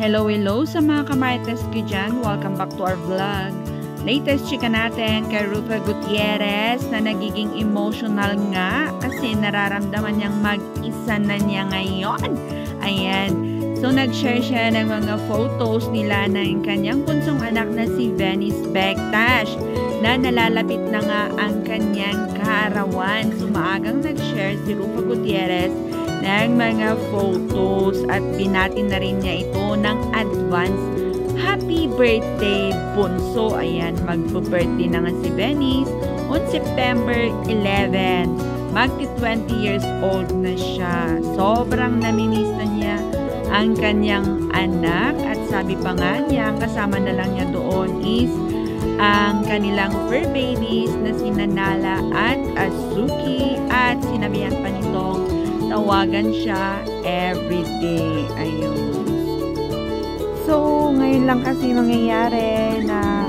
Hello, hello sa mga kamarites ko dyan. Welcome back to our vlog. Latest chika natin kay Rufa Gutierrez na nagiging emotional nga kasi nararamdaman niyang mag-isa na niya ngayon. Ayan. So, nag-share siya ng mga photos nila ng kanyang punsong anak na si Venice Bektash na nalalapit na nga ang kanyang kaarawan. So, maagang nag-share si Rufa Gutierrez ng mga photos at binati na rin niya ito ng advance happy birthday bunso. Ayan, magpo-birthday na nga si Venice on September 11. Magti 20 years old na siya. Sobrang namimiss na niya ang kanyang anak at sabi pa nga niya, kasama na lang niya doon is ang kanilang fur babies na sina Nala at Azuki at sinabihan pa nitong tawagan siya everyday. Ayun. So, ngayon lang kasi mangyayari na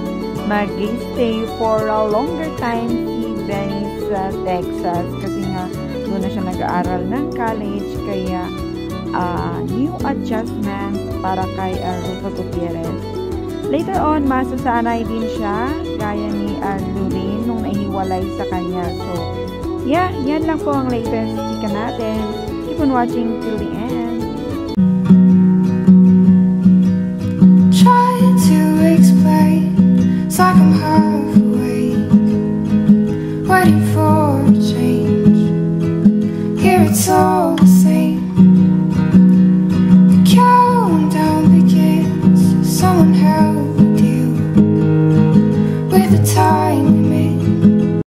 mag-stay for a longer time si Venice sa Texas kasi nga doon na siya nag-aaral ng college kaya new adjustment para kay Rufa Gutierrez. Later on, masasanay din siya gaya ni Lulin nung nahiwalay sa kanya. So, yeah, yan lang po ang latest chika natin. Keep on watching till the end. Trying to explain, it's like I'm half awake, waiting for